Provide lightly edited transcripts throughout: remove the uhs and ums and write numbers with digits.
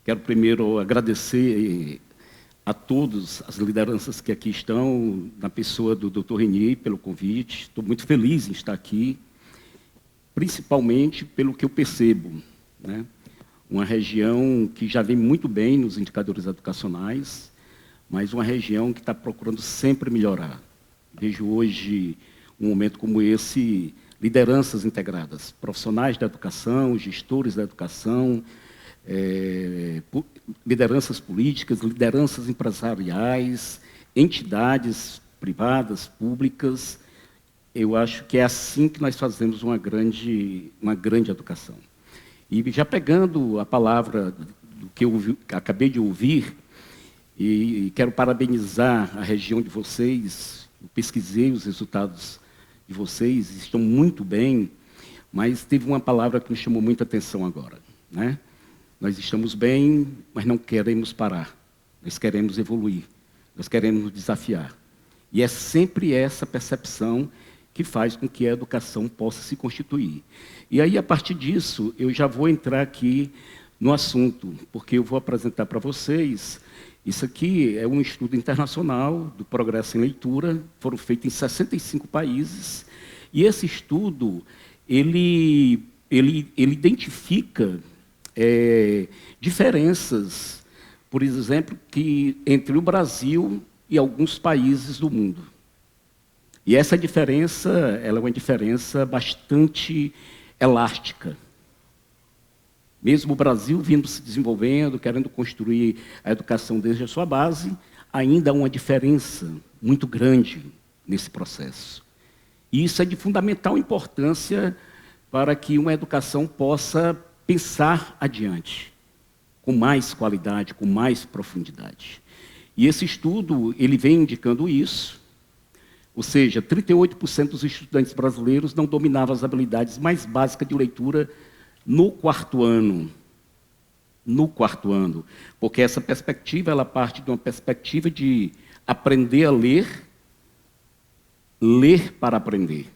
Quero primeiro agradecer a todos as lideranças que aqui estão, na pessoa do Dr. Renier, pelo convite. Estou muito feliz em estar aqui, principalmente pelo que eu percebo, né? Uma região que já vem muito bem nos indicadores educacionais, mas uma região que está procurando sempre melhorar. Vejo hoje, um momento como esse, lideranças integradas, profissionais da educação, gestores da educação, lideranças políticas, lideranças empresariais, entidades privadas, públicas. Eu acho que é assim que nós fazemos uma grande educação. E já pegando a palavra do que eu acabei de ouvir, e quero parabenizar a região de vocês. Eu pesquisei os resultados de vocês, estão muito bem, mas teve uma palavra que me chamou muita atenção agora, né? Nós estamos bem, mas não queremos parar. Nós queremos evoluir, nós queremos nos desafiar. E é sempre essa percepção que faz com que a educação possa se constituir. E aí, a partir disso, eu já vou entrar aqui no assunto, porque eu vou apresentar para vocês. Isso aqui é um estudo internacional do progresso em leitura, foram feitos em 65 países, e esse estudo, ele identifica diferenças, por exemplo, entre o Brasil e alguns países do mundo. E essa diferença, ela é uma diferença bastante elástica. Mesmo o Brasil vindo se desenvolvendo, querendo construir a educação desde a sua base, ainda há uma diferença muito grande nesse processo. E isso é de fundamental importância para que uma educação possa pensar adiante, com mais qualidade, com mais profundidade. E esse estudo, ele vem indicando isso, ou seja, 38% dos estudantes brasileiros não dominavam as habilidades mais básicas de leitura no quarto ano. No quarto ano. Porque essa perspectiva, ela parte de uma perspectiva de aprender a ler, ler para aprender.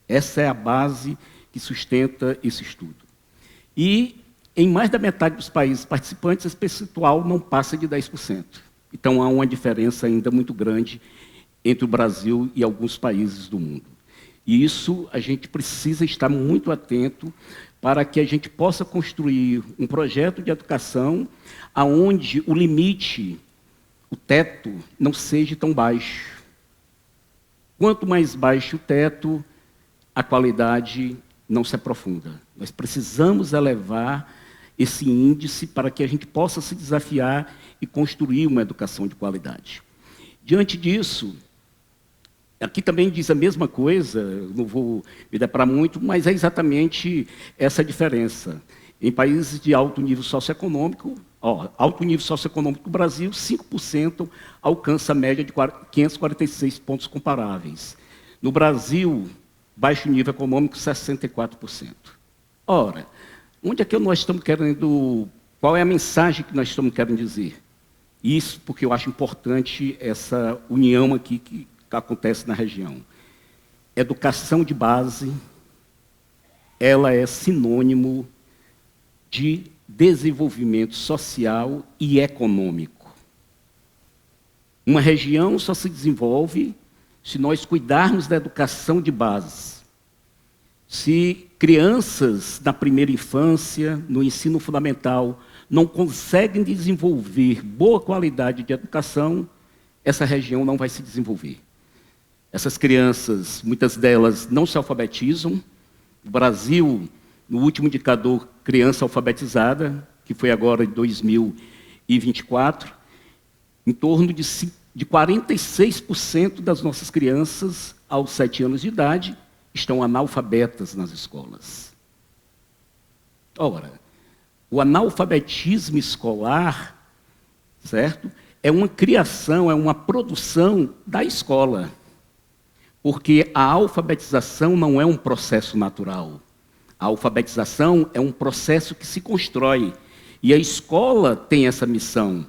Essa é a base que sustenta esse estudo. E em mais da metade dos países participantes, esse percentual não passa de 10%. Então há uma diferença ainda muito grande entre o Brasil e alguns países do mundo. E isso a gente precisa estar muito atento para que a gente possa construir um projeto de educação onde o limite, o teto, não seja tão baixo. Quanto mais baixo o teto, a qualidade não se aprofunda. Nós precisamos elevar esse índice para que a gente possa se desafiar e construir uma educação de qualidade. Diante disso, aqui também diz a mesma coisa, não vou me deparar muito, mas é exatamente essa diferença. Em países de alto nível socioeconômico, alto nível socioeconômico do Brasil, 5% alcança a média de 546 pontos comparáveis. No Brasil, baixo nível econômico, 64%. Ora, onde é que nós estamos querendo, qual é a mensagem que nós estamos querendo dizer? Isso porque eu acho importante essa união aqui que acontece na região. Educação de base, ela é sinônimo de desenvolvimento social e econômico. Uma região só se desenvolve se nós cuidarmos da educação de base. Se crianças na primeira infância, no ensino fundamental, não conseguem desenvolver boa qualidade de educação, essa região não vai se desenvolver. Essas crianças, muitas delas não se alfabetizam. O Brasil, no último indicador criança alfabetizada, que foi agora em 2024, em torno de 46% das nossas crianças, aos 7 anos de idade, estão analfabetas nas escolas. Ora, o analfabetismo escolar, certo? É uma criação, é uma produção da escola. Porque a alfabetização não é um processo natural. A alfabetização é um processo que se constrói. E a escola tem essa missão.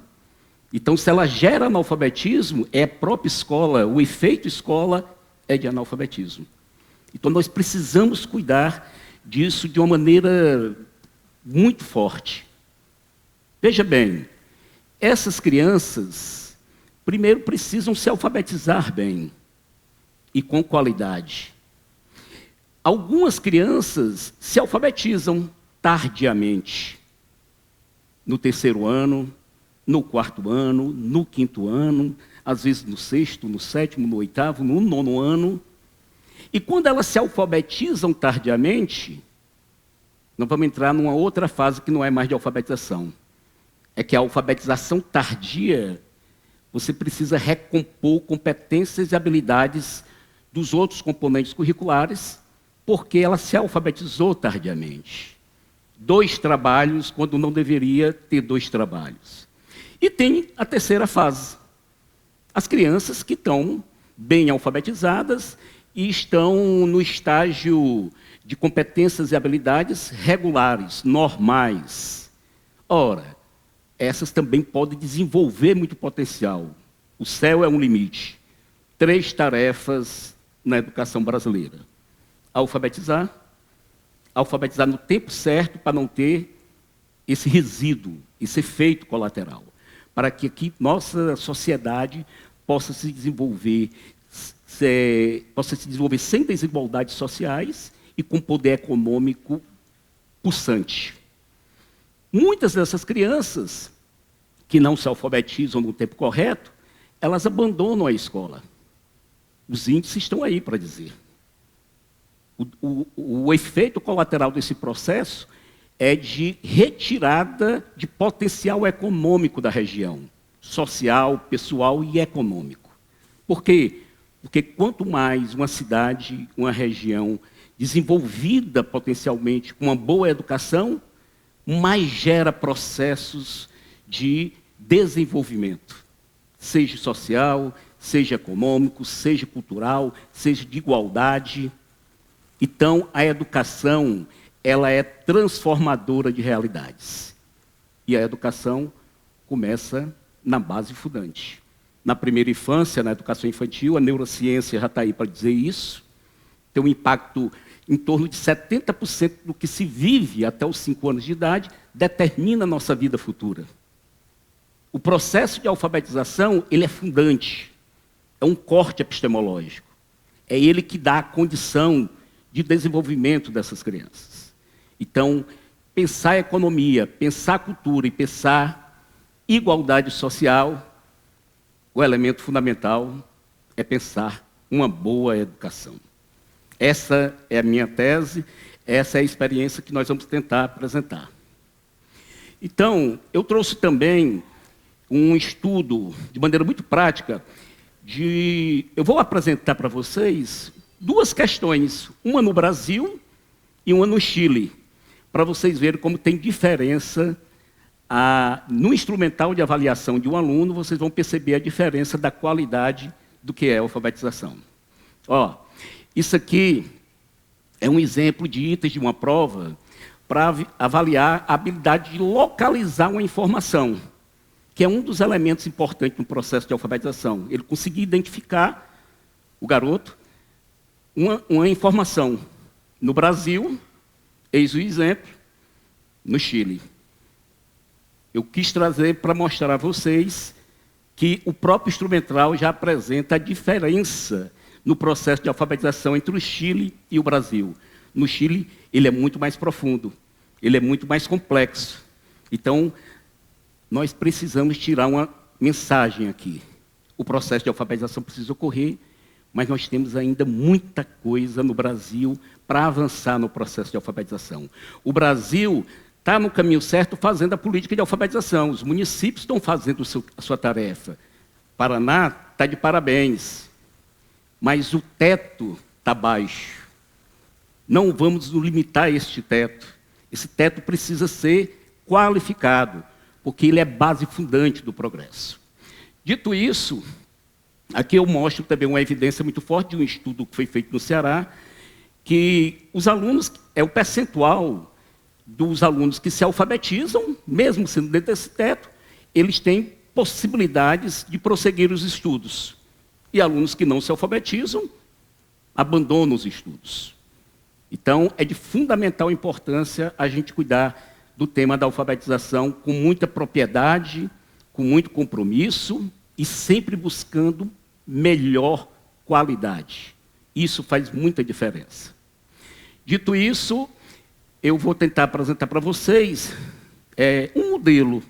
Então, se ela gera analfabetismo, é a própria escola, o efeito escola é de analfabetismo. Então, nós precisamos cuidar disso de uma maneira muito forte. Veja bem, essas crianças, primeiro, precisam se alfabetizar bem e com qualidade. Algumas crianças se alfabetizam tardiamente, no 3º ano, no 4º ano, no 5º ano, às vezes no 6º, no 7º, no 8º, no 9º ano. E quando elas se alfabetizam tardiamente, nós vamos entrar numa outra fase que não é mais de alfabetização. É que a alfabetização tardia, você precisa recompor competências e habilidades dos outros componentes curriculares, porque ela se alfabetizou tardiamente. 2 trabalhos, quando não deveria ter 2 trabalhos. E tem a terceira fase. As crianças que estão bem alfabetizadas e estão no estágio de competências e habilidades regulares, normais. Ora, essas também podem desenvolver muito potencial. O céu é um limite. 3 tarefas na educação brasileira. Alfabetizar no tempo certo para não ter esse resíduo, esse efeito colateral, para que aqui nossa sociedade possa se desenvolver sem desigualdades sociais e com poder econômico pulsante. Muitas dessas crianças que não se alfabetizam no tempo correto, elas abandonam a escola. Os índices estão aí para dizer. O efeito colateral desse processo é de retirada de potencial econômico da região, social, pessoal e econômico. Por quê? Porque quanto mais uma cidade, uma região desenvolvida potencialmente com uma boa educação, mais gera processos de desenvolvimento, seja social, seja econômico, seja cultural, seja de igualdade. Então, a educação, ela é transformadora de realidades. E a educação começa na base fundante. Na primeira infância, na educação infantil, a neurociência já está aí para dizer isso, tem um impacto em torno de 70% do que se vive até os 5 anos de idade, determina a nossa vida futura. O processo de alfabetização, ele é fundante, é um corte epistemológico. É ele que dá a condição de desenvolvimento dessas crianças. Então, pensar economia, pensar cultura e pensar igualdade social, o elemento fundamental é pensar uma boa educação. Essa é a minha tese, essa é a experiência que nós vamos tentar apresentar. Então, eu trouxe também um estudo, de maneira muito prática, eu vou apresentar para vocês 2 questões, uma no Brasil e uma no Chile, para vocês verem como tem diferença. No instrumental de avaliação de um aluno, vocês vão perceber a diferença da qualidade do que é a alfabetização. Isso aqui é um exemplo de itens de uma prova para avaliar a habilidade de localizar uma informação, que é um dos elementos importantes no processo de alfabetização. Ele conseguir identificar, o garoto, uma informação. No Brasil, eis o exemplo, no Chile. Eu quis trazer para mostrar a vocês que o próprio instrumental já apresenta a diferença no processo de alfabetização entre o Chile e o Brasil. No Chile, ele é muito mais profundo, ele é muito mais complexo. Então, nós precisamos tirar uma mensagem aqui. O processo de alfabetização precisa ocorrer, mas nós temos ainda muita coisa no Brasil para avançar no processo de alfabetização. O Brasil está no caminho certo fazendo a política de alfabetização. Os municípios estão fazendo a sua tarefa. Paraná está de parabéns. Mas o teto está baixo. Não vamos nos limitar a este teto. Esse teto precisa ser qualificado, porque ele é base fundante do progresso. Dito isso, aqui eu mostro também uma evidência muito forte de um estudo que foi feito no Ceará, que os alunos, o percentual dos alunos que se alfabetizam, mesmo sendo dentro desse teto, eles têm possibilidades de prosseguir os estudos. E alunos que não se alfabetizam, abandonam os estudos. Então, é de fundamental importância a gente cuidar do tema da alfabetização com muita propriedade, com muito compromisso e sempre buscando melhor qualidade. Isso faz muita diferença. Dito isso, eu vou tentar apresentar para vocês um modelo,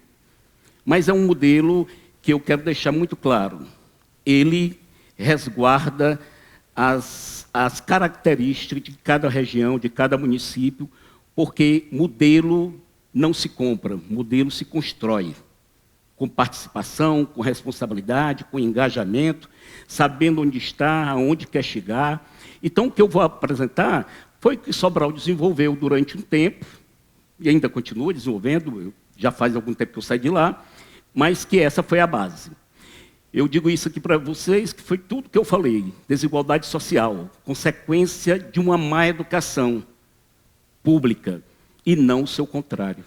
mas é um modelo que eu quero deixar muito claro. Ele resguarda as características de cada região, de cada município, porque modelo não se compra, modelo se constrói, com participação, com responsabilidade, com engajamento, sabendo onde está, aonde quer chegar. Então, o que eu vou apresentar foi o que Sobral desenvolveu durante um tempo, e ainda continua desenvolvendo, já faz algum tempo que eu saí de lá, mas que essa foi a base. Eu digo isso aqui para vocês, que foi tudo que eu falei, desigualdade social, consequência de uma má educação pública, e não o seu contrário.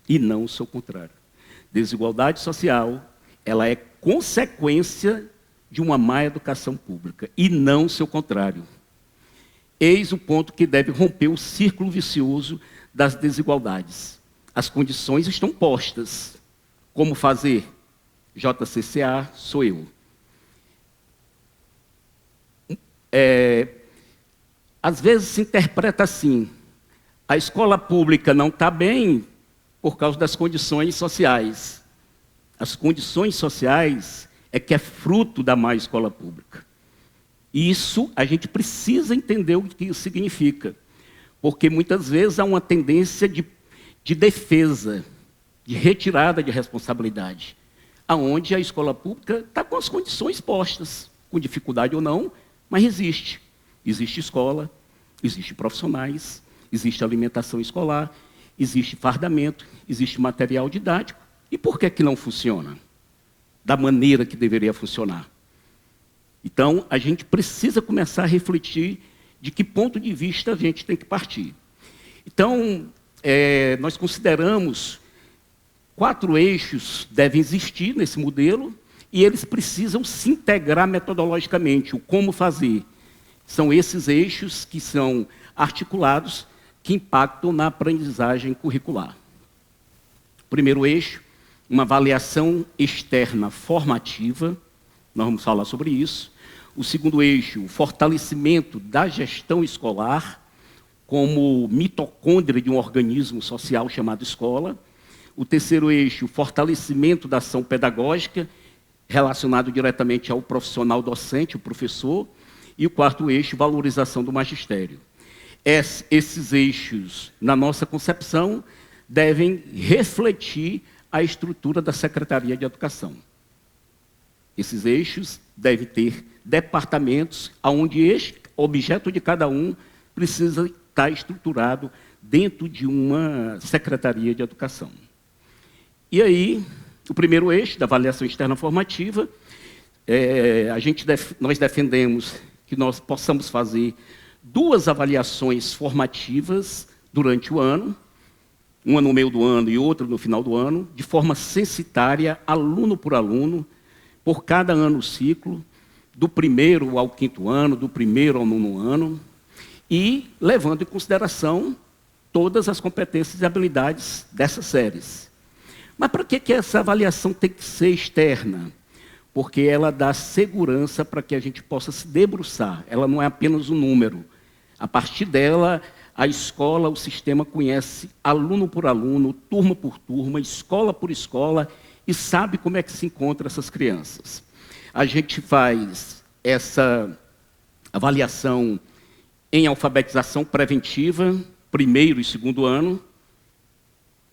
E não o seu contrário. Desigualdade social, ela é consequência de uma má educação pública, e não o seu contrário. Eis o ponto que deve romper o círculo vicioso das desigualdades. As condições estão postas. Como fazer? JCCA sou eu. Às vezes se interpreta assim, a escola pública não está bem por causa das condições sociais. As condições sociais é que é fruto da má escola pública. E isso a gente precisa entender o que isso significa, porque muitas vezes há uma tendência de defesa, de retirada de responsabilidade, aonde a escola pública está com as condições postas, com dificuldade ou não, mas existe. Existe escola, existe profissionais, existe alimentação escolar, existe fardamento, existe material didático. E por que não funciona da maneira que deveria funcionar? Então, a gente precisa começar a refletir de que ponto de vista a gente tem que partir. Então, nós consideramos 4 eixos devem existir nesse modelo e eles precisam se integrar metodologicamente. O como fazer. São esses eixos que são articulados, que impactam na aprendizagem curricular. Primeiro eixo, uma avaliação externa formativa. Nós vamos falar sobre isso. O segundo eixo, o fortalecimento da gestão escolar como mitocôndria de um organismo social chamado escola. O terceiro eixo, o fortalecimento da ação pedagógica, relacionado diretamente ao profissional docente, o professor. E o quarto eixo, valorização do magistério. Esses eixos, na nossa concepção, devem refletir a estrutura da Secretaria de Educação. Esses eixos devem ter departamentos onde o objeto de cada um precisa estar estruturado dentro de uma Secretaria de Educação. E aí, o primeiro eixo da avaliação externa formativa, nós defendemos que nós possamos fazer 2 avaliações formativas durante o ano, uma no meio do ano e outra no final do ano, de forma censitária, aluno por aluno, por cada ano ciclo, do 1º ao 5º ano, do 1º ao 9º ano, e levando em consideração todas as competências e habilidades dessas séries. Mas para que essa avaliação tem que ser externa? Porque ela dá segurança para que a gente possa se debruçar. Ela não é apenas um número. A partir dela, a escola, o sistema conhece aluno por aluno, turma por turma, escola por escola, e sabe como é que se encontram essas crianças. A gente faz essa avaliação em alfabetização preventiva, 1º e 2º ano,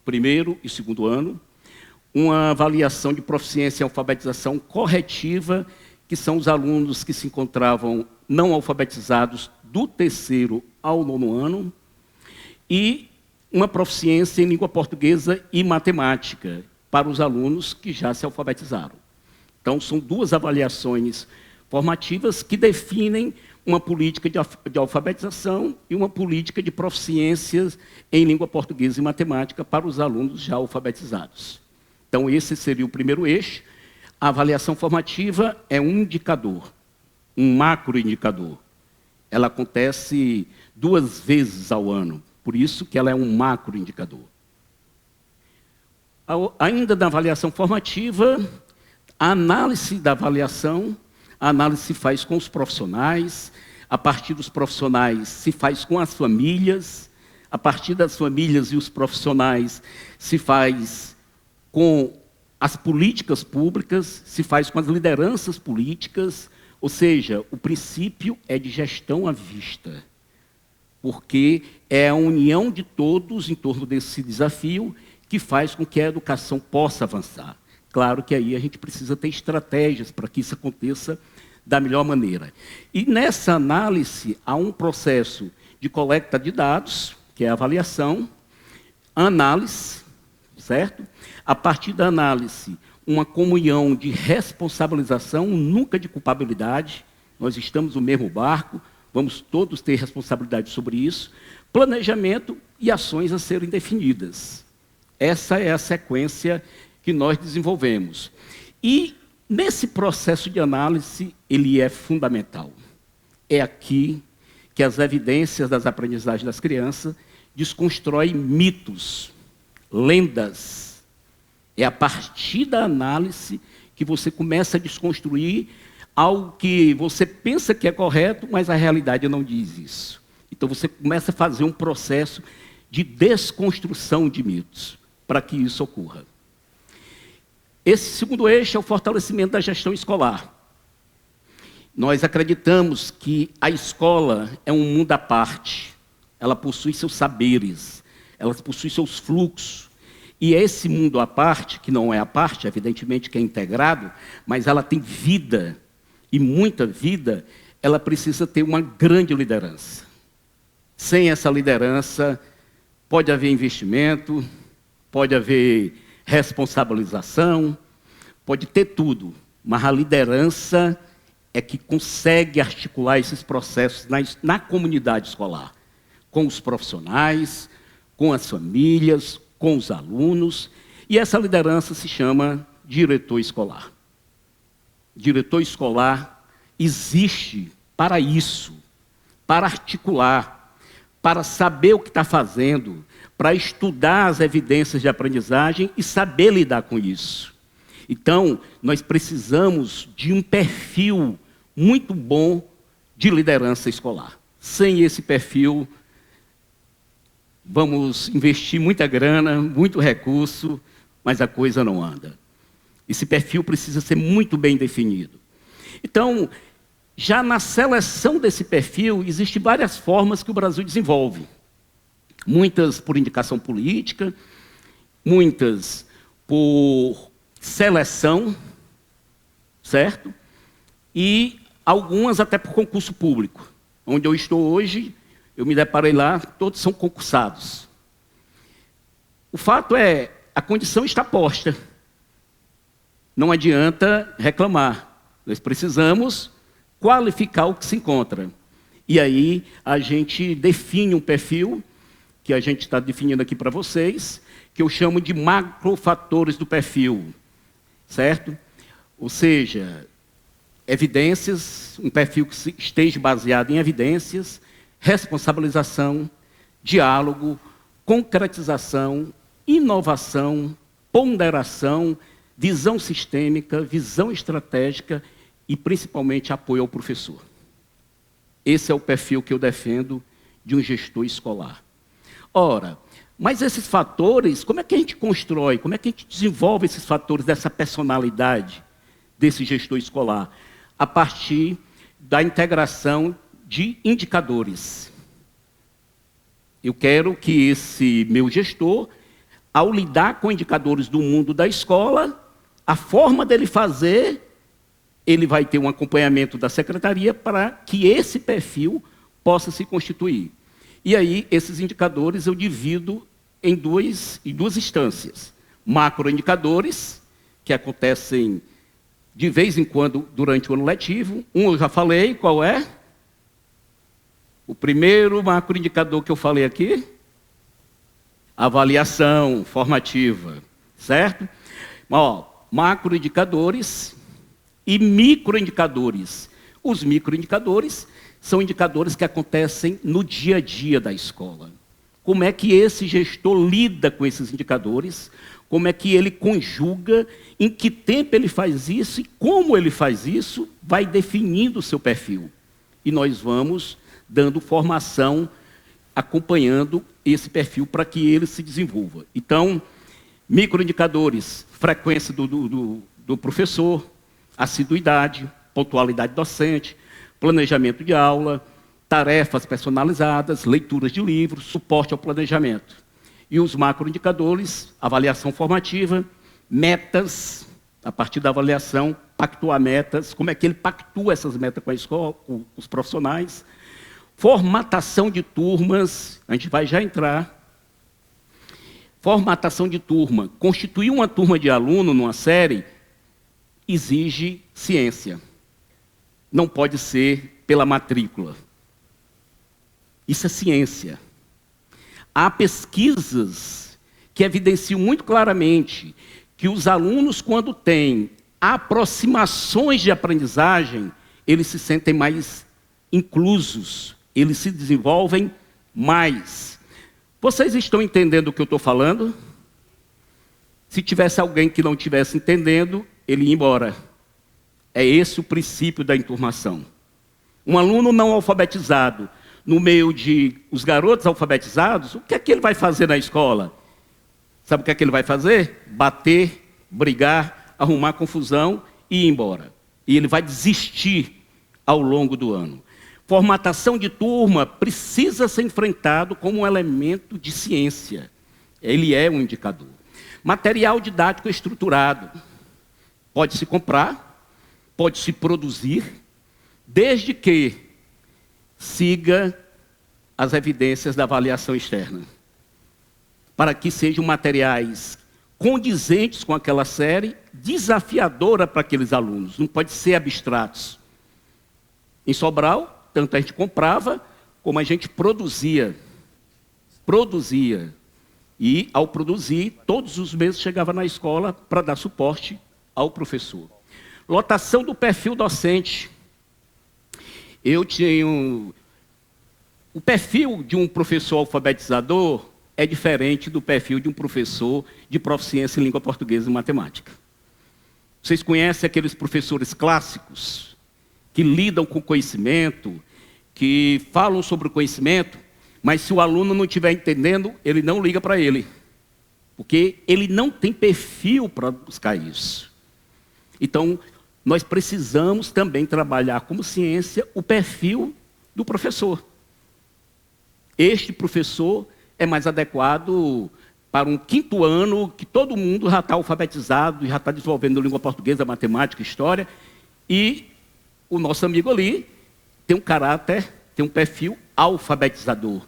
1º e 2º ano, uma avaliação de proficiência em alfabetização corretiva, que são os alunos que se encontravam não alfabetizados do 3º ao 9º ano, e uma proficiência em língua portuguesa e matemática para os alunos que já se alfabetizaram. Então, são 2 avaliações formativas que definem uma política de alfabetização e uma política de proficiências em língua portuguesa e matemática para os alunos já alfabetizados. Então, esse seria o primeiro eixo. A avaliação formativa é um indicador, um macroindicador. Ela acontece 2 vezes ao ano, Por isso que ela é um macroindicador. Ainda na avaliação formativa, a análise da avaliação, a análise se faz com os profissionais, a partir dos profissionais se faz com as famílias, a partir das famílias e os profissionais se faz com as políticas públicas, se faz com as lideranças políticas, ou seja, o princípio é de gestão à vista, porque é a união de todos em torno desse desafio que faz com que a educação possa avançar. Claro que aí a gente precisa ter estratégias para que isso aconteça da melhor maneira. E nessa análise há um processo de coleta de dados, que é a avaliação, análise, certo? A partir da análise, uma comunhão de responsabilização, nunca de culpabilidade. Nós estamos no mesmo barco, vamos todos ter responsabilidade sobre isso. Planejamento e ações a serem definidas. Essa é a sequência que nós desenvolvemos. E nesse processo de análise, ele é fundamental. É aqui que as evidências das aprendizagens das crianças desconstroem mitos, lendas. É a partir da análise que você começa a desconstruir algo que você pensa que é correto, mas a realidade não diz isso. Então você começa a fazer um processo de desconstrução de mitos para que isso ocorra. Esse segundo eixo é o fortalecimento da gestão escolar. Nós acreditamos que a escola é um mundo à parte. Ela possui seus saberes, ela possui seus fluxos. E esse mundo à parte, que não é à parte, evidentemente que é integrado, mas ela tem vida, e muita vida, ela precisa ter uma grande liderança. Sem essa liderança, pode haver investimento, pode haver responsabilização, pode ter tudo, mas a liderança é que consegue articular esses processos na comunidade escolar, com os profissionais, com as famílias, com os alunos, e essa liderança se chama diretor escolar. Diretor escolar existe para isso, para articular, para saber o que está fazendo, para estudar as evidências de aprendizagem e saber lidar com isso. Então, nós precisamos de um perfil muito bom de liderança escolar. Sem esse perfil, vamos investir muita grana, muito recurso, mas a coisa não anda. Esse perfil precisa ser muito bem definido. Então, já na seleção desse perfil, existem várias formas que o Brasil desenvolve. Muitas por indicação política, muitas por seleção, certo? E algumas até por concurso público. Onde eu estou hoje, eu me deparei lá, todos são concursados. O fato é, a condição está posta. Não adianta reclamar. Nós precisamos qualificar o que se encontra. E aí a gente define um perfil, que a gente está definindo aqui para vocês, que eu chamo de macrofatores do perfil, certo? Ou seja, evidências, um perfil que esteja baseado em evidências, responsabilização, diálogo, concretização, inovação, ponderação, visão sistêmica, visão estratégica e, principalmente, apoio ao professor. Esse é o perfil que eu defendo de um gestor escolar. Ora, mas esses fatores, como é que a gente constrói, como é que a gente desenvolve esses fatores dessa personalidade desse gestor escolar? A partir da integração de indicadores. Eu quero que esse meu gestor, ao lidar com indicadores do mundo da escola, a forma dele fazer, ele vai ter um acompanhamento da secretaria para que esse perfil possa se constituir. E aí, esses indicadores eu divido em duas instâncias. Macroindicadores, que acontecem de vez em quando durante o ano letivo. Um eu já falei, qual é? O primeiro macroindicador que eu falei aqui, avaliação formativa, certo? Ó, macroindicadores e microindicadores. Os microindicadores são indicadores que acontecem no dia a dia da escola. como é que esse gestor lida com esses indicadores, como é que ele conjuga, em que tempo ele faz isso e como ele faz isso, vai definindo o seu perfil. E nós vamos dando formação, acompanhando esse perfil para que ele se desenvolva. Então, microindicadores, frequência do professor, assiduidade, pontualidade docente, planejamento de aula, tarefas personalizadas, leituras de livros, suporte ao planejamento. E os macroindicadores, avaliação formativa, metas, a partir da avaliação, pactuar metas, como é que ele pactua essas metas com a escola, com os profissionais, formatação de turmas, a gente vai já entrar. Formatação de turma, constituir uma turma de aluno numa série, exige ciência. Não pode ser pela matrícula. Isso é ciência. Há pesquisas que evidenciam muito claramente que os alunos, quando têm aproximações de aprendizagem, eles se sentem mais inclusos, eles se desenvolvem mais. Vocês estão entendendo o que eu estou falando? Se tivesse alguém que não estivesse entendendo, ele ia embora. É esse o princípio da enturmação. Um aluno não alfabetizado, no meio de os garotos alfabetizados, o que é que ele vai fazer na escola? Sabe o que é que ele vai fazer? Bater, brigar, arrumar confusão e ir embora. E ele vai desistir ao longo do ano. Formatação de turma precisa ser enfrentado como um elemento de ciência. Ele é um indicador. Material didático estruturado. Pode-se comprar, pode-se produzir, desde que siga as evidências da avaliação externa, para que sejam materiais condizentes com aquela série, desafiadora para aqueles alunos, não pode ser abstratos. Em Sobral, tanto a gente comprava, como a gente produzia. E, ao produzir, todos os meses chegava na escola para dar suporte ao professor. Lotação do perfil docente. Eu tinha o perfil de um professor alfabetizador é diferente do perfil de um professor de proficiência em língua portuguesa e matemática. Vocês conhecem aqueles professores clássicos que lidam com conhecimento, que falam sobre o conhecimento, mas se o aluno não estiver entendendo, ele não liga para ele, porque ele não tem perfil para buscar isso. Então, nós precisamos também trabalhar como ciência o perfil do professor. Este professor é mais adequado para um 5º ano, que todo mundo já está alfabetizado, já está desenvolvendo língua portuguesa, matemática, história, e o nosso amigo ali tem um caráter, tem um perfil alfabetizador.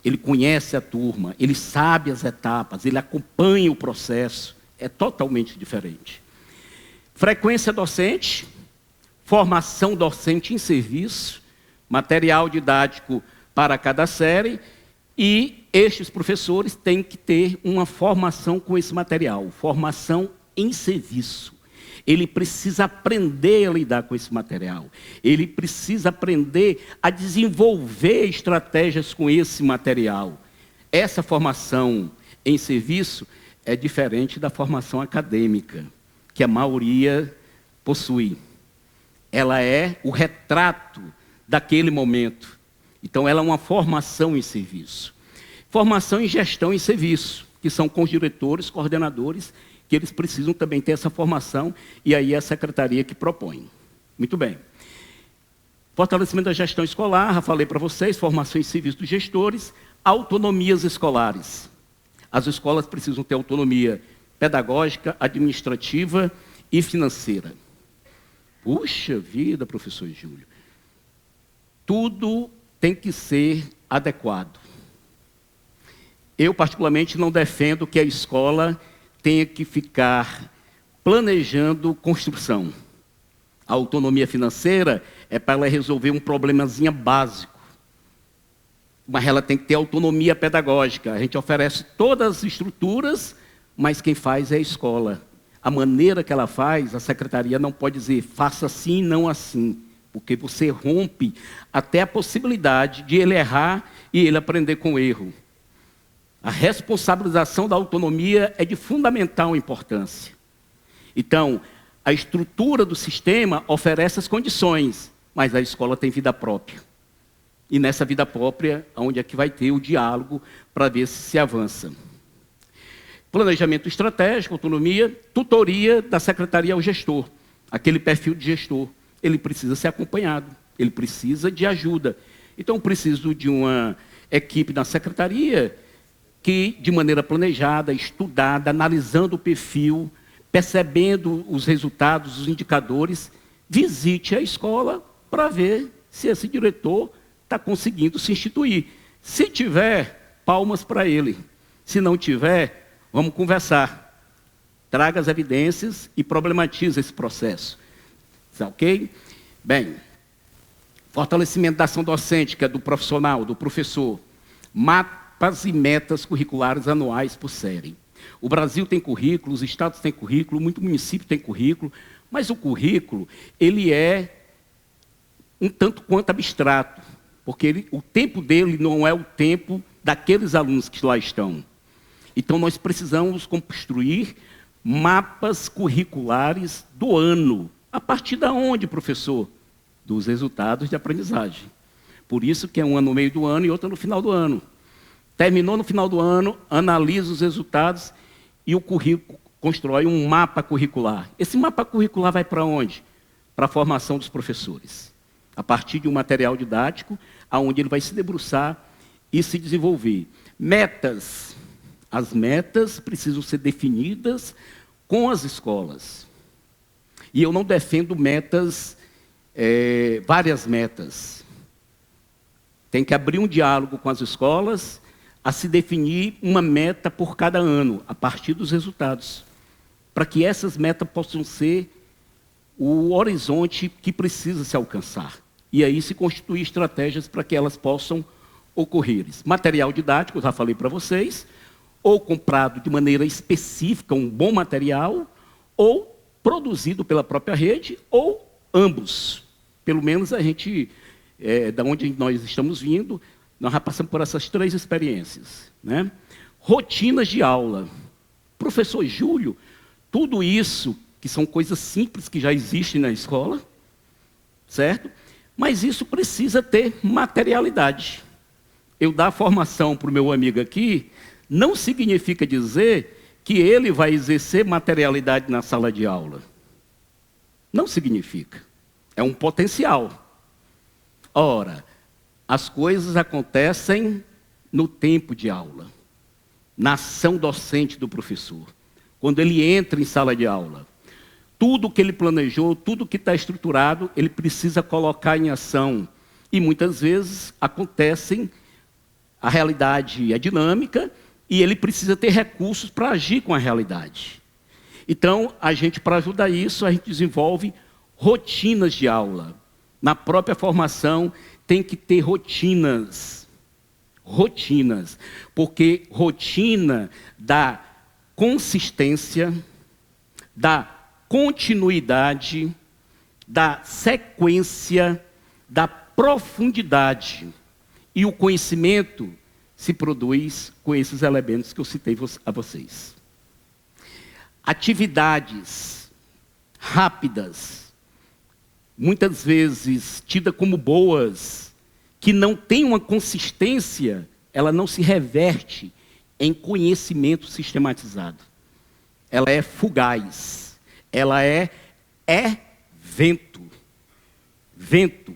Ele conhece a turma, ele sabe as etapas, ele acompanha o processo, é totalmente diferente. Frequência docente, formação docente em serviço, material didático para cada série, e estes professores têm que ter uma formação com esse material, formação em serviço. Ele precisa aprender a lidar com esse material, ele precisa aprender a desenvolver estratégias com esse material. Essa formação em serviço é diferente da formação acadêmica, que a maioria possui. Ela é o retrato daquele momento. Então, ela é uma formação em serviço. Formação em gestão em serviço, que são com os diretores, coordenadores, que eles precisam também ter essa formação, e aí é a secretaria que propõe. Muito bem. Fortalecimento da gestão escolar, já falei para vocês, formação em serviço dos gestores, autonomias escolares. As escolas precisam ter autonomia pedagógica, administrativa e financeira. Puxa vida, professor Júlio. Tudo tem que ser adequado. Eu, particularmente, não defendo que a escola tenha que ficar planejando construção. A autonomia financeira é para ela resolver um problemazinho básico. Mas ela tem que ter autonomia pedagógica. A gente oferece todas as estruturas, mas quem faz é a escola. A maneira que ela faz, a secretaria não pode dizer, faça assim, não assim. Porque você rompe até a possibilidade de ele errar e ele aprender com o erro. A responsabilização da autonomia é de fundamental importância. Então, a estrutura do sistema oferece as condições, mas a escola tem vida própria. E nessa vida própria, onde é que vai ter o diálogo para ver se avança. Planejamento estratégico, autonomia, tutoria da secretaria ao gestor. Aquele perfil de gestor, ele precisa ser acompanhado, ele precisa de ajuda. Então, preciso de uma equipe na secretaria que, de maneira planejada, estudada, analisando o perfil, percebendo os resultados, os indicadores, visite a escola para ver se esse diretor está conseguindo se instituir. Se tiver, palmas para ele. Se não tiver, vamos conversar. Traga as evidências e problematize esse processo. Tá ok? Bem, fortalecimento da ação docente, que é do profissional, do professor. Mapas e metas curriculares anuais por série. O Brasil tem currículo, os estados têm currículo, muito município tem currículo, mas o currículo, ele é um tanto quanto abstrato, porque o tempo dele não é o tempo daqueles alunos que lá estão. Então, nós precisamos construir mapas curriculares do ano. A partir de onde, professor? Dos resultados de aprendizagem. Por isso que é um ano no meio do ano e outro no final do ano. Terminou no final do ano, analisa os resultados e o currículo constrói um mapa curricular. Esse mapa curricular vai para onde? Para a formação dos professores. A partir de um material didático, onde ele vai se debruçar e se desenvolver. Metas. As metas precisam ser definidas com as escolas. E eu não defendo metas, várias metas. Tem que abrir um diálogo com as escolas a se definir uma meta por cada ano, a partir dos resultados, para que essas metas possam ser o horizonte que precisa se alcançar. E aí se constituir estratégias para que elas possam ocorrer. Material didático, eu já falei para vocês, ou comprado de maneira específica, um bom material, ou produzido pela própria rede, ou ambos. Pelo menos a gente, da onde nós estamos vindo, nós já passamos por essas 3 experiências, né? Rotinas de aula. Professor Júlio, tudo isso, que são coisas simples que já existem na escola, certo? Mas isso precisa ter materialidade. Eu dar formação para o meu amigo aqui, não significa dizer que ele vai exercer materialidade na sala de aula. Não significa. É um potencial. Ora, as coisas acontecem no tempo de aula, na ação docente do professor, quando ele entra em sala de aula. Tudo que ele planejou, tudo que está estruturado, ele precisa colocar em ação. E muitas vezes acontecem, a realidade é dinâmica, e ele precisa ter recursos para agir com a realidade. Então, para ajudar isso, a gente desenvolve rotinas de aula. Na própria formação, tem que ter rotinas. Rotinas. Porque rotina dá consistência, dá continuidade, dá sequência, dá profundidade. E o conhecimento se produz com esses elementos que eu citei a vocês. Atividades rápidas, muitas vezes tidas como boas, que não têm uma consistência, ela não se reverte em conhecimento sistematizado. Ela é fugaz, ela é vento. Vento.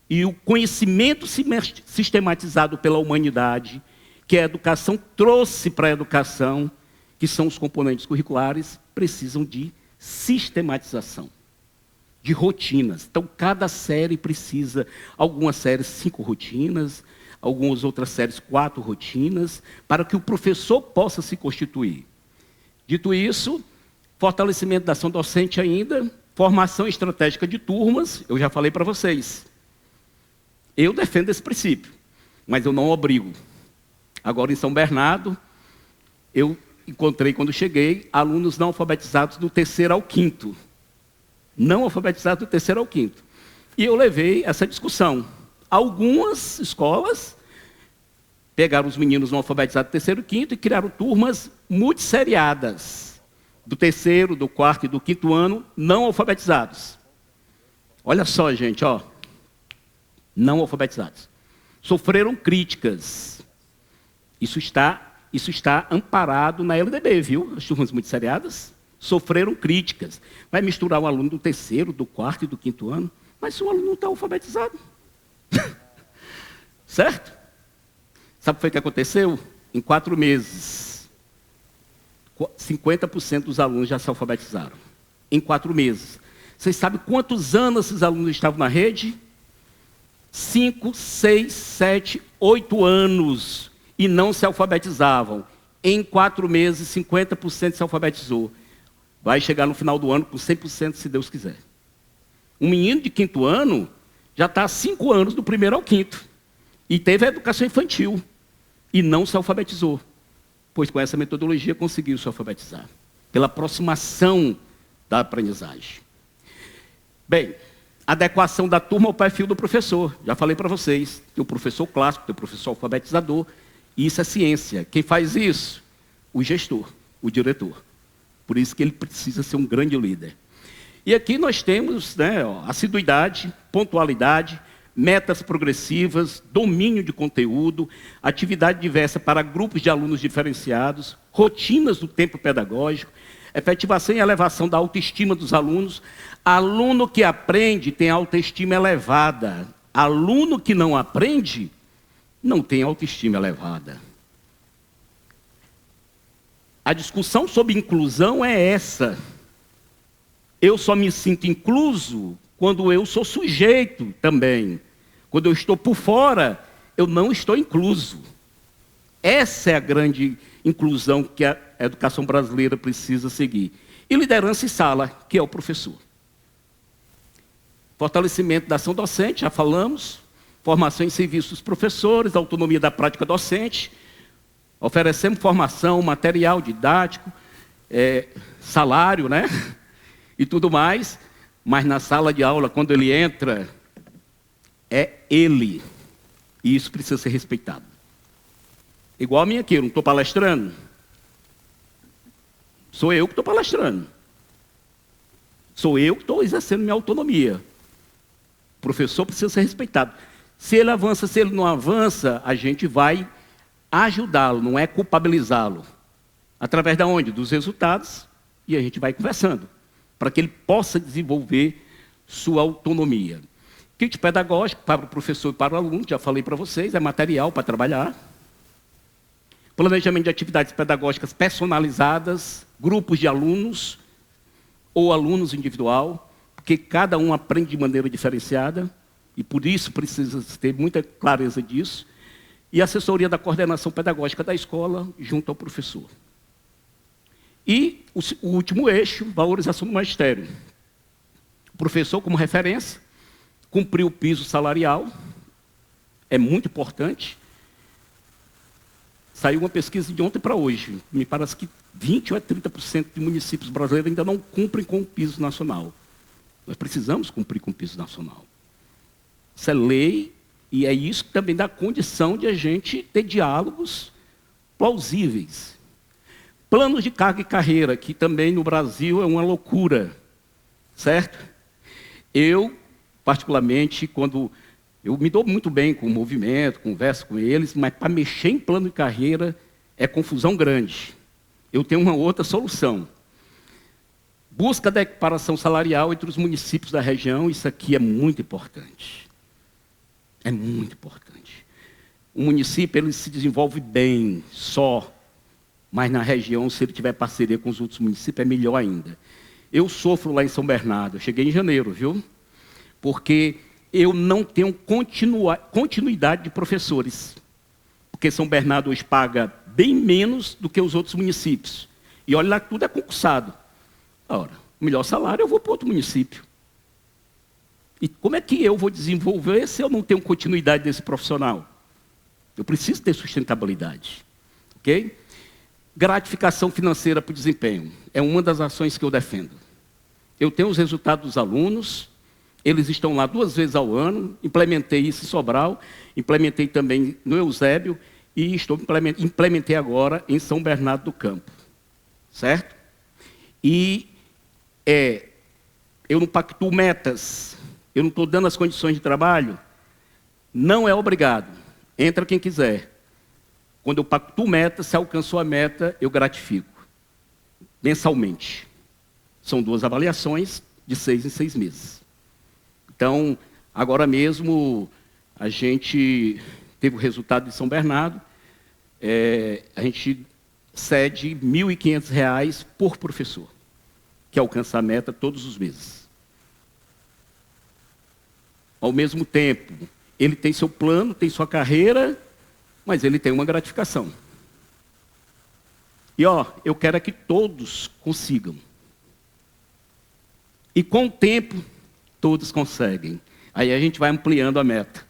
E o conhecimento sistematizado pela humanidade, que a educação trouxe para a educação, que são os componentes curriculares, precisam de sistematização, de rotinas. Então, cada série precisa, algumas séries 5 rotinas, algumas outras séries 4 rotinas, para que o professor possa se constituir. Dito isso, fortalecimento da ação docente ainda, formação estratégica de turmas, eu já falei para vocês. Eu defendo esse princípio, mas eu não obrigo. Agora, em São Bernardo, eu encontrei, quando cheguei, alunos não alfabetizados do 3º ao 5º. Não alfabetizados do 3º ao 5º. E eu levei essa discussão. Algumas escolas pegaram os meninos não alfabetizados do terceiro e quinto e criaram turmas multisseriadas, do terceiro, do quarto e do quinto ano, não alfabetizados. Olha só, gente, ó, não alfabetizados. Sofreram críticas. Isso está amparado na LDB, viu? As turmas multisseriadas sofreram críticas. Vai misturar o aluno do terceiro, do quarto e do quinto ano, mas se o aluno não está alfabetizado. Certo? Sabe o que foi que aconteceu? Em 4 meses, 50% dos alunos já se alfabetizaram. Em 4 meses. Vocês sabem quantos anos esses alunos estavam na rede? 5, 6, 7, 8 anos. E não se alfabetizavam. Em 4 meses, 50% se alfabetizou. Vai chegar no final do ano com 100%, se Deus quiser. Um menino de quinto ano já está há 5 anos, do primeiro ao quinto. E teve a educação infantil. E não se alfabetizou. Pois com essa metodologia conseguiu se alfabetizar. Pela aproximação da aprendizagem. Bem, adequação da turma ao perfil do professor. Já falei para vocês. Tem o professor clássico, tem o professor alfabetizador. E isso é ciência. Quem faz isso? O gestor, o diretor. Por isso que ele precisa ser um grande líder. E aqui nós temos, né, assiduidade, pontualidade, metas progressivas, domínio de conteúdo, atividade diversa para grupos de alunos diferenciados, rotinas do tempo pedagógico, efetivação e elevação da autoestima dos alunos. Aluno que aprende tem autoestima elevada. Aluno que não aprende não tem autoestima elevada. A discussão sobre inclusão é essa. Eu só me sinto incluso quando eu sou sujeito também. Quando eu estou por fora, eu não estou incluso. Essa é a grande inclusão que a educação brasileira precisa seguir. E liderança em sala, que é o professor. Fortalecimento da ação docente, já falamos. Formação em serviço dos professores, autonomia da prática docente. Oferecemos formação, material didático, salário, né? E tudo mais. Mas na sala de aula, quando ele entra, é ele. E isso precisa ser respeitado. Igual a mim aqui, eu não estou palestrando. Sou eu que estou palestrando. Sou eu que estou exercendo minha autonomia. O professor precisa ser respeitado. Se ele avança, se ele não avança, a gente vai ajudá-lo, não é culpabilizá-lo. Através de onde? Dos resultados. E a gente vai conversando. Para que ele possa desenvolver sua autonomia. Kit pedagógico para o professor e para o aluno, já falei para vocês, é material para trabalhar. Planejamento de atividades pedagógicas personalizadas, grupos de alunos ou alunos individual, porque cada um aprende de maneira diferenciada e por isso precisa ter muita clareza disso. E assessoria da coordenação pedagógica da escola junto ao professor. E o último eixo, valorização do magistério. O professor como referência, cumprir o piso salarial, é muito importante. Saiu uma pesquisa de ontem para hoje. Me parece que 20% ou 30% de municípios brasileiros ainda não cumprem com o piso nacional. Nós precisamos cumprir com o piso nacional. Isso é lei e é isso que também dá condição de a gente ter diálogos plausíveis. Planos de carga e carreira, que também no Brasil é uma loucura, certo? Eu, particularmente, quando eu me dou muito bem com o movimento, converso com eles, mas para mexer em plano de carreira é confusão grande. Eu tenho uma outra solução. Busca da equiparação salarial entre os municípios da região, isso aqui é muito importante. É muito importante. O município ele se desenvolve bem, só, mas na região, se ele tiver parceria com os outros municípios, é melhor ainda. Eu sofro lá em São Bernardo, eu cheguei em janeiro, viu? Porque eu não tenho continuidade de professores. Porque São Bernardo hoje paga bem menos do que os outros municípios. E olha lá que tudo é concursado. Ora, o melhor salário eu vou para outro município. E como é que eu vou desenvolver se eu não tenho continuidade desse profissional? Eu preciso ter sustentabilidade. Ok? Gratificação financeira para o desempenho. É uma das ações que eu defendo. Eu tenho os resultados dos alunos, eles estão lá 2 vezes ao ano, implementei isso em Sobral, implementei também no Eusébio, e implementei agora em São Bernardo do Campo, certo? E eu não pactuo metas, eu não estou dando as condições de trabalho, não é obrigado, entra quem quiser. Quando eu pactuo meta, se alcançou a meta, eu gratifico, mensalmente. São 2 avaliações de 6 em 6 meses. Então, agora mesmo, a gente teve o resultado de São Bernardo, a gente cede R$ 1.500 por professor, que alcança a meta todos os meses. Ao mesmo tempo, ele tem seu plano, tem sua carreira, mas ele tem uma gratificação. E eu quero que todos consigam. E com o tempo, todos conseguem. Aí a gente vai ampliando a meta.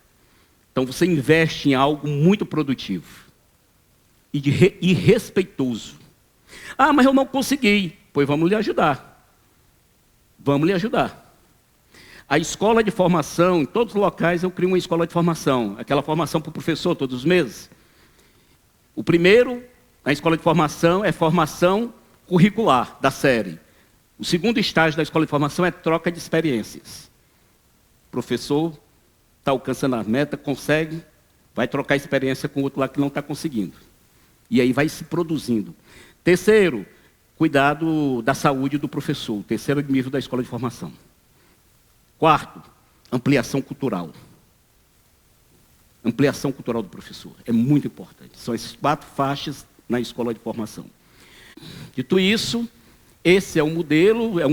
Então você investe em algo muito produtivo e respeitoso. Ah, mas eu não consegui. Pois vamos lhe ajudar. Vamos lhe ajudar. A escola de formação, em todos os locais eu crio uma escola de formação. Aquela formação para o professor todos os meses. O primeiro, na escola de formação, é formação curricular da série. O segundo estágio da escola de formação é troca de experiências. O professor está alcançando a meta, consegue, vai trocar experiência com o outro lá que não está conseguindo. E aí vai se produzindo. Terceiro, cuidado da saúde do professor, o terceiro nível da escola de formação. Quarto, ampliação cultural. Ampliação cultural do professor, é muito importante. São essas 4 faixas na escola de formação. Dito isso, esse é um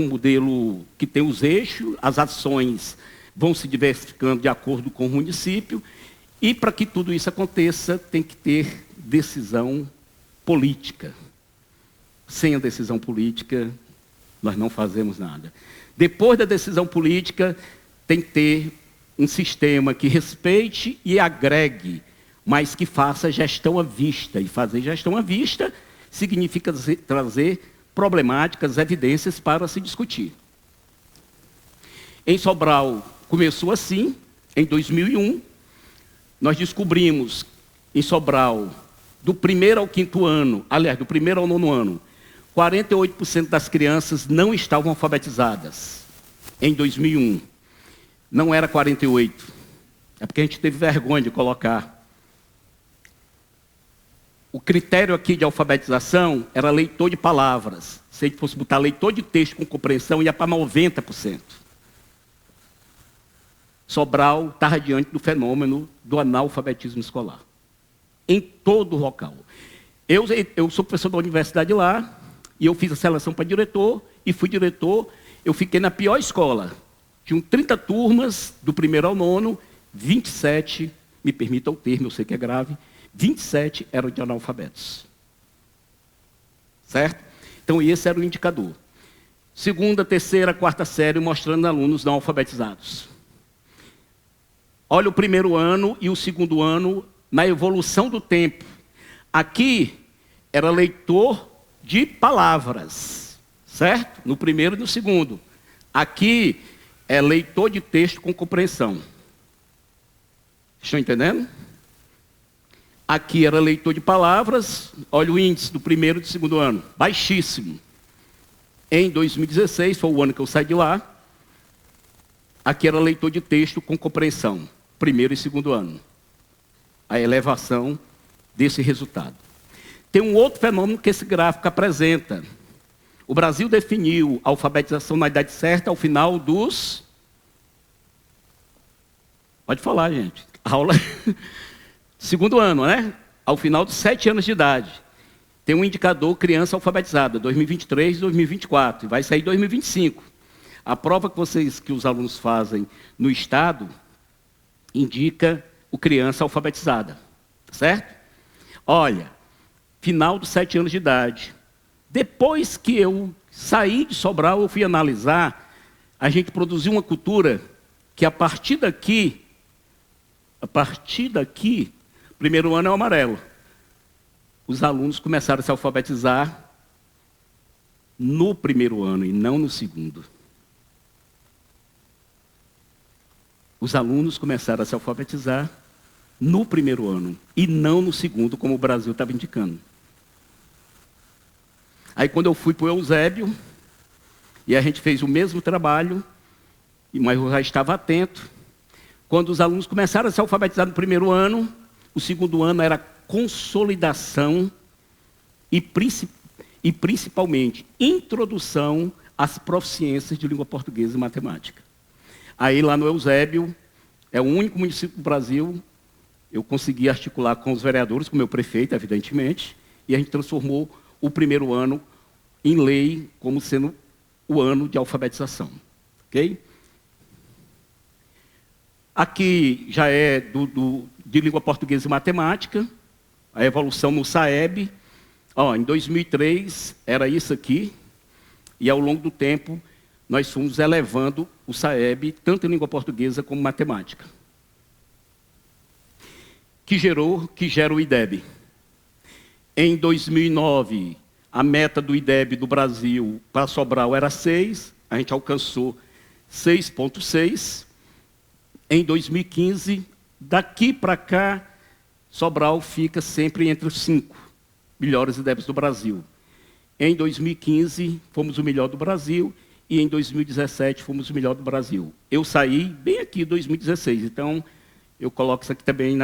modelo que tem os eixos, as ações vão se diversificando de acordo com o município, e para que tudo isso aconteça, tem que ter decisão política. Sem a decisão política, nós não fazemos nada. Depois da decisão política, tem que ter um sistema que respeite e agregue, mas que faça gestão à vista. E fazer gestão à vista significa trazer problemáticas, evidências para se discutir. Em Sobral, começou assim, em 2001, nós descobrimos em Sobral, do 1º ao 5º ano, aliás, do 1º ao 9º ano, 48% das crianças não estavam alfabetizadas em 2001. Não era 48%. É porque a gente teve vergonha de colocar. O critério aqui de alfabetização era leitor de palavras. Se a gente fosse botar leitor de texto com compreensão, ia para 90%. Sobral estava diante do fenômeno do analfabetismo escolar. Em todo o local. Eu sou professor da universidade lá, e eu fiz a seleção para diretor, e fui diretor. Eu fiquei na pior escola. Tinham 30 turmas, do 1º ao 9º, 27, me permita o termo, eu sei que é grave, 27 eram de analfabetos. Certo? Então, esse era o indicador. 2ª, 3ª, 4ª série, mostrando alunos não alfabetizados. Olha o 1º ano e o 2º ano na evolução do tempo. Aqui, era leitor de palavras, certo? No 1º e no 2º. Aqui, é leitor de texto com compreensão. Estão entendendo? Aqui era leitor de palavras, olha o índice do 1º e do 2º ano, baixíssimo. Em 2016, foi o ano que eu saí de lá, aqui era leitor de texto com compreensão, 1º e 2º ano. A elevação desse resultado. Tem um outro fenômeno que esse gráfico apresenta. O Brasil definiu a alfabetização na idade certa ao final dos... Pode falar, gente. Aula... 2º ano, né? Ao final dos 7 anos de idade. Tem um indicador criança alfabetizada, 2023 e 2024. E vai sair 2025. A prova que os alunos fazem no Estado indica o criança alfabetizada. Certo? Olha, final dos 7 anos de idade. Depois que eu saí de Sobral, eu fui analisar, a gente produziu uma cultura que a partir daqui, 1º ano é o amarelo. Os alunos começaram a se alfabetizar no 1º ano e não no 2º. Os alunos começaram a se alfabetizar no primeiro ano, e não no segundo, como o Brasil estava indicando. Aí quando eu fui para o Eusébio, e a gente fez o mesmo trabalho, mas eu já estava atento. Quando os alunos começaram a se alfabetizar no primeiro ano, o segundo ano era consolidação e principalmente introdução às proficiências de língua portuguesa e matemática. Aí lá no Eusébio, é o único município do Brasil, eu consegui articular com os vereadores, com o meu prefeito, evidentemente, e a gente transformou o primeiro ano em lei como sendo o ano de alfabetização. Ok? Aqui já é de língua portuguesa e matemática, a evolução no SAEB. Em 2003 era isso aqui, e ao longo do tempo nós fomos elevando o SAEB, tanto em língua portuguesa como matemática. Que gera o IDEB. Em 2009, a meta do IDEB do Brasil para Sobral era 6, a gente alcançou 6,6. Em 2015, daqui para cá, Sobral fica sempre entre os 5 melhores IDEBs do Brasil. Em 2015, fomos o melhor do Brasil, e em 2017 fomos o melhor do Brasil. Eu saí bem aqui em 2016, então eu coloco isso aqui também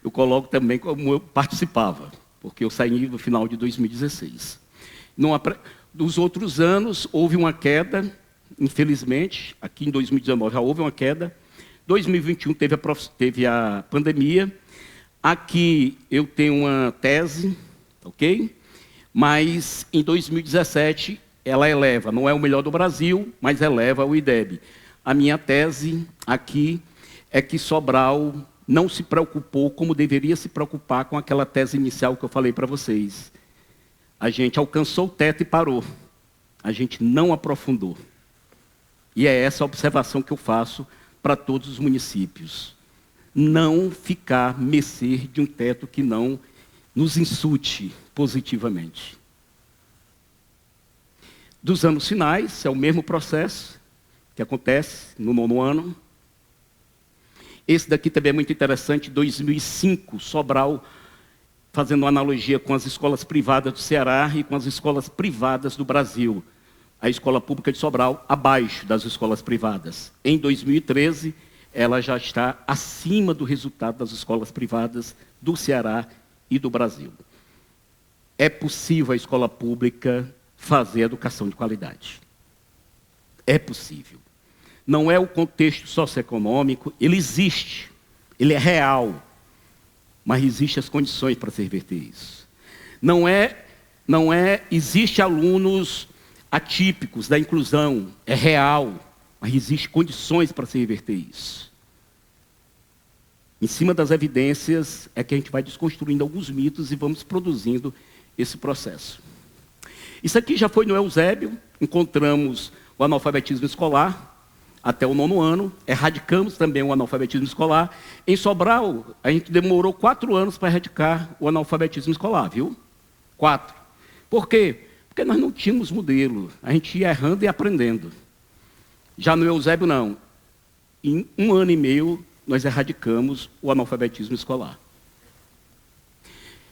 eu coloco também como eu participava, porque eu saí no final de 2016. Dos outros anos, houve uma queda, infelizmente, aqui em 2019 já houve uma queda, 2021 teve a pandemia, aqui eu tenho uma tese, ok? Mas em 2017 ela eleva, não é o melhor do Brasil, mas eleva o IDEB. A minha tese aqui é que Sobral não se preocupou como deveria se preocupar com aquela tese inicial que eu falei para vocês. A gente alcançou o teto e parou. A gente não aprofundou. E é essa a observação que eu faço para todos os municípios. Não ficar mercê de um teto que não nos insulte positivamente. Dos anos finais, é o mesmo processo que acontece no 9º ano. Esse daqui também é muito interessante, 2005, Sobral, fazendo uma analogia com as escolas privadas do Ceará e com as escolas privadas do Brasil. A escola pública de Sobral abaixo das escolas privadas. Em 2013, ela já está acima do resultado das escolas privadas do Ceará e do Brasil. É possível a escola pública fazer educação de qualidade. É possível. Não é o contexto socioeconômico, ele existe, ele é real, mas existem as condições para se reverter isso. Existem alunos atípicos da inclusão, é real, mas existem condições para se reverter isso. Em cima das evidências é que a gente vai desconstruindo alguns mitos e vamos produzindo esse processo. Isso aqui já foi no Eusébio, encontramos o analfabetismo escolar até o 9º ano, erradicamos também o analfabetismo escolar. Em Sobral, a gente demorou 4 anos para erradicar o analfabetismo escolar, viu? 4. Por quê? Porque nós não tínhamos modelo, a gente ia errando e aprendendo. Já no Eusébio, não. Em 1 ano e meio, nós erradicamos o analfabetismo escolar.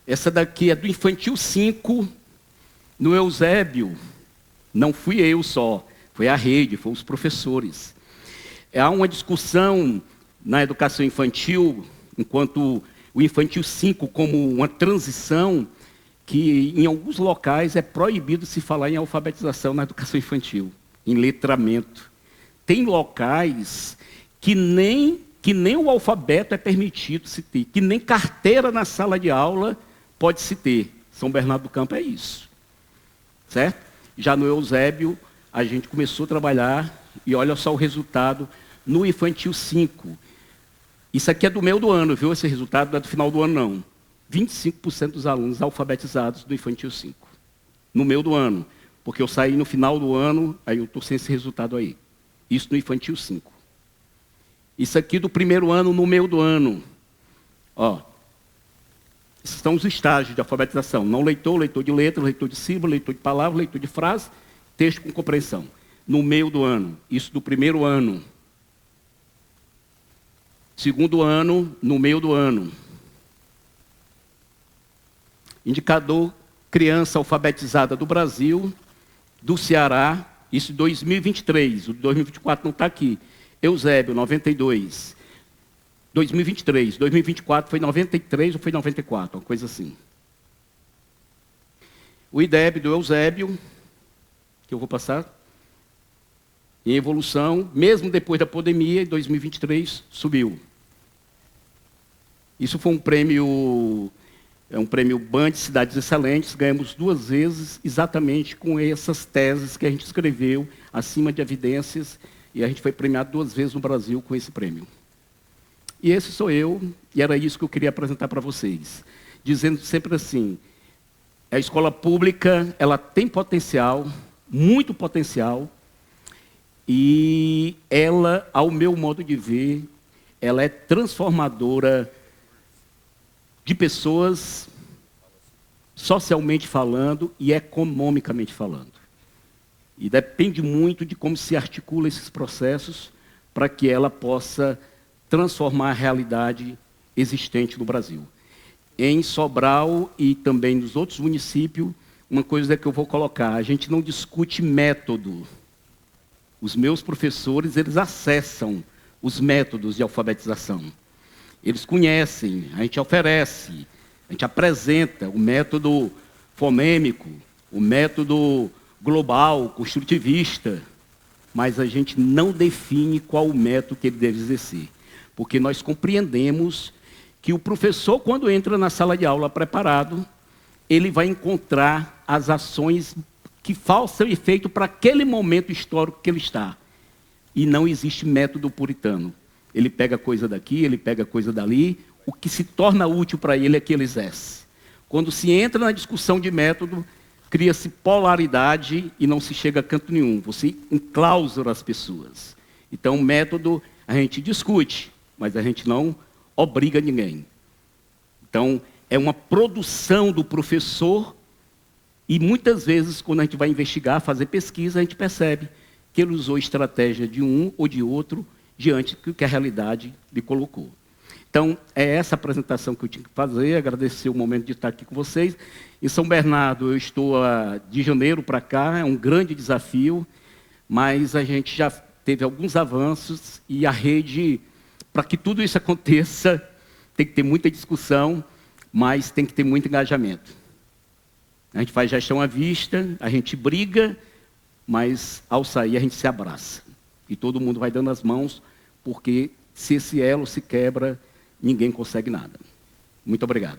Essa daqui é do infantil 5, no Eusébio. Não fui eu só, foi a rede, foram os professores. Há uma discussão na educação infantil, enquanto o infantil 5 como uma transição, que em alguns locais é proibido se falar em alfabetização na educação infantil, em letramento. Tem locais que nem o alfabeto é permitido se ter, que nem carteira na sala de aula pode se ter. São Bernardo do Campo é isso. Certo? Já no Eusébio, a gente começou a trabalhar, e olha só o resultado no infantil 5. Isso aqui é do meio do ano, viu? Esse resultado não é do final do ano, não. 25% dos alunos alfabetizados do infantil 5. No meio do ano. Porque eu saí no final do ano, aí eu estou sem esse resultado aí. Isso no infantil 5. Isso aqui do primeiro ano, no meio do ano. Esses são os estágios de alfabetização. Não leitor, leitor de letra, leitor de símbolo, leitor de palavra, leitor de frase, texto com compreensão. No meio do ano. Isso do primeiro ano. Segundo ano, no meio do ano. Indicador criança alfabetizada do Brasil, do Ceará, isso em 2023, o 2024 não está aqui. Eusébio, 92. 2023, 2024 foi 93 ou foi 94, uma coisa assim. O IDEB do Eusébio, que eu vou passar, em evolução, mesmo depois da pandemia, em 2023, subiu. Isso foi um prêmio Band Cidades Excelentes, ganhamos 2 vezes, exatamente com essas teses que a gente escreveu, acima de evidências, e a gente foi premiado 2 vezes no Brasil com esse prêmio. E esse sou eu, e era isso que eu queria apresentar para vocês. Dizendo sempre assim, a escola pública, ela tem potencial, muito potencial, e ela, ao meu modo de ver, ela é transformadora de pessoas, socialmente falando e economicamente falando. E depende muito de como se articula esses processos para que ela possa transformar a realidade existente no Brasil. Em Sobral e também nos outros municípios, uma coisa que eu vou colocar, a gente não discute método. Os meus professores, eles acessam os métodos de alfabetização. Eles conhecem, a gente oferece, a gente apresenta o método fonêmico, o método global, construtivista, mas a gente não define qual o método que ele deve exercer. Porque nós compreendemos que o professor, quando entra na sala de aula preparado, ele vai encontrar as ações que façam efeito para aquele momento histórico que ele está. E não existe método puritano. Ele pega coisa daqui, ele pega coisa dali, o que se torna útil para ele é que ele exerce. Quando se entra na discussão de método, cria-se polaridade e não se chega a canto nenhum. Você enclausura as pessoas. Então, o método a gente discute, mas a gente não obriga ninguém. Então, é uma produção do professor e muitas vezes, quando a gente vai investigar, fazer pesquisa, a gente percebe que ele usou estratégia de um ou de outro diante do que a realidade lhe colocou. Então, é essa apresentação que eu tinha que fazer, agradecer o momento de estar aqui com vocês. Em São Bernardo, eu estou de janeiro para cá, é um grande desafio, mas a gente já teve alguns avanços e a rede, para que tudo isso aconteça, tem que ter muita discussão, mas tem que ter muito engajamento. A gente faz gestão à vista, a gente briga, mas ao sair a gente se abraça. E todo mundo vai dando as mãos, porque se esse elo se quebra, ninguém consegue nada. Muito obrigado.